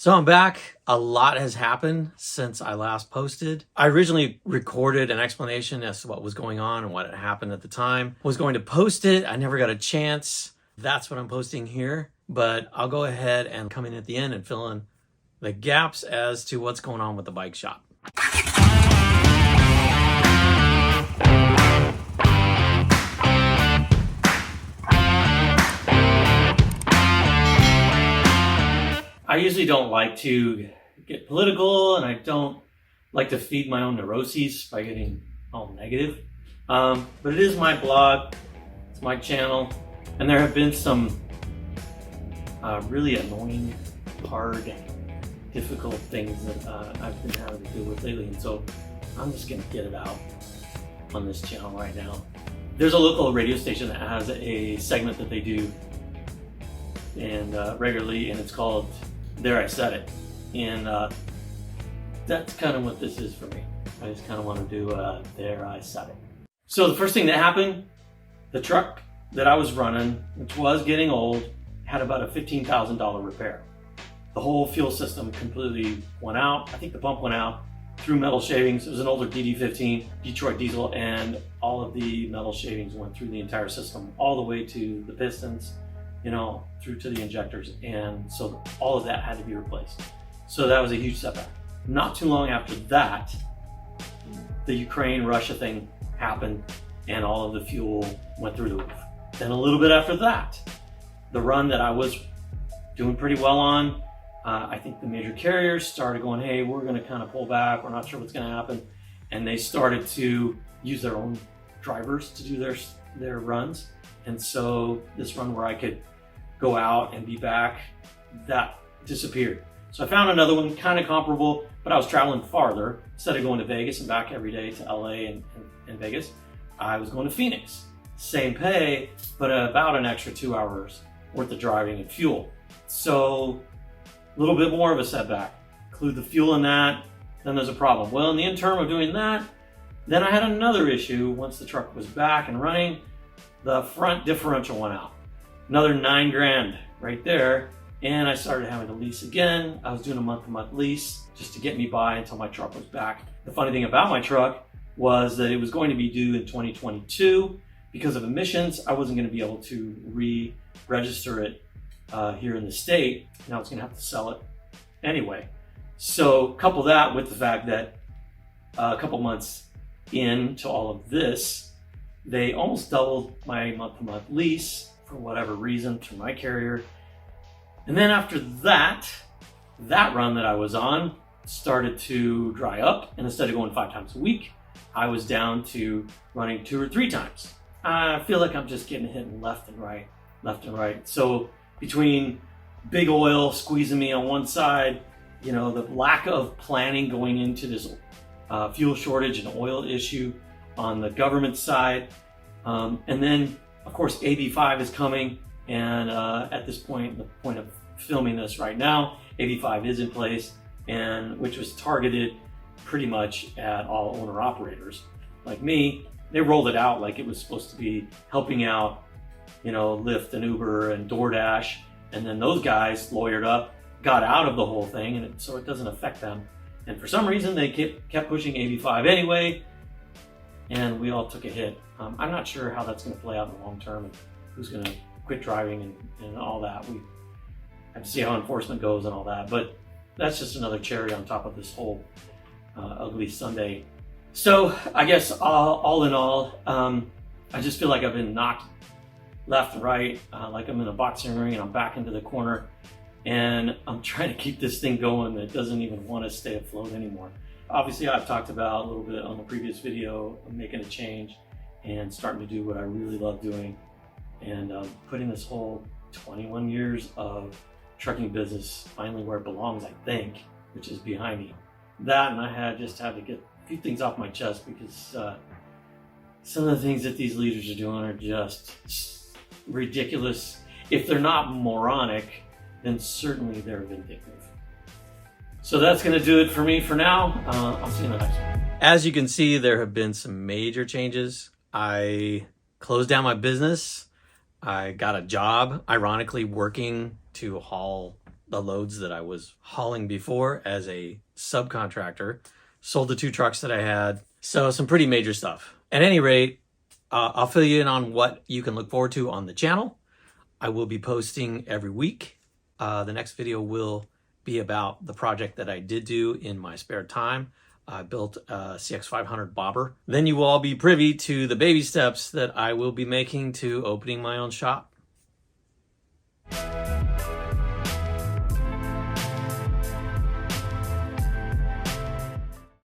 So I'm back. A lot has happened since I last posted. I originally recorded an explanation as to what was going on and what had happened at the time. I was going to post it. I never got a chance. That's what I'm posting here. But I'll go ahead and come in at the end and fill in the gaps as to what's going on with the bike shop. I usually don't like to get political, and I don't like to feed my own neuroses by getting all negative. But it is my blog, it's my channel, and there have been some really annoying, hard, difficult things that I've been having to deal with lately, and so I'm just gonna get it out on this channel right now. There's a local radio station that has a segment that they do and regularly, and it's called There I Said It, and that's kind of what this is for me. I just kind of want to do There I Said It. So the first thing that happened, the truck that I was running, which was getting old, had about a $15,000 repair. The whole fuel system completely went out. I think the pump went out through metal shavings. It was an older DD15 Detroit diesel, and all of the metal shavings went through the entire system, all the way to the pistons, you know, through to the injectors, and so all of that had to be replaced. So that was a huge setback. Not too long after that, the Ukraine-Russia thing happened, and all of the fuel went through the roof. Then a little bit after that, the run that I was doing pretty well on, I think the major carriers started going, hey, we're gonna kind of pull back, we're not sure what's gonna happen, and they started to use their own drivers to do their runs. And so this run where I could go out and be back, that disappeared. So I found another one kind of comparable, but I was traveling farther. Instead of going to Vegas and back every day to LA and Vegas, I was going to Phoenix. Same pay, but about an extra 2 hours worth of driving and fuel. So a little bit more of a setback. Include the fuel in that, then there's a problem. Well, in the interim of doing that, then I had another issue. Once the truck was back and running, the front differential went out. Another $9 grand right there. And I started having to lease again. I was doing a month-to-month lease just to get me by until my truck was back. The funny thing about my truck was that it was going to be due in 2022. Because of emissions, I wasn't gonna be able to re-register it here in the state. And I was gonna have to sell it anyway. So couple that with the fact that a couple months into all of this, they almost doubled my month-to-month lease for whatever reason through my carrier. And then after that, that run that I was on started to dry up. And instead of going 5 times a week, I was down to running 2 or 3 times. I feel like I'm just getting hit left and right. So between big oil squeezing me on one side, you know, the lack of planning going into this fuel shortage and oil issue on the government side, and then of course AB5 is coming, and at this point, the point of filming this right now, AB5 is in place, and which was targeted pretty much at all owner operators like me. They rolled it out like it was supposed to be helping out, you know, Lyft and Uber and DoorDash, and then those guys lawyered up, got out of the whole thing, and so it doesn't affect them. And for some reason, they kept pushing AB5 anyway, and we all took a hit. I'm not sure how that's going to play out in the long term, and who's going to quit driving and all that. We have to see how enforcement goes and all that, but that's just another cherry on top of this whole ugly Sunday. So I guess all in all, I just feel like I've been knocked left and right, like I'm in a boxing ring and I'm back into the corner, and I'm trying to keep this thing going that doesn't even want to stay afloat anymore. Obviously, I've talked about a little bit on the previous video of making a change and starting to do what I really love doing, and putting this whole 21 years of trucking business finally where it belongs, I think, which is behind me. That, and I just had to get a few things off my chest, because some of the things that these leaders are doing are just ridiculous. If they're not moronic, then certainly they're vindictive. So that's going to do it for me for now. I'll see you in the next one. As you can see, there have been some major changes. I closed down my business. I got a job, ironically working to haul the loads that I was hauling before as a subcontractor, sold the 2 trucks that I had. So some pretty major stuff. At any rate, I'll fill you in on what you can look forward to on the channel. I will be posting every week. The next video will be about the project that I did do in my spare time. I built a CX500 bobber. Then you will all be privy to the baby steps that I will be making to opening my own shop.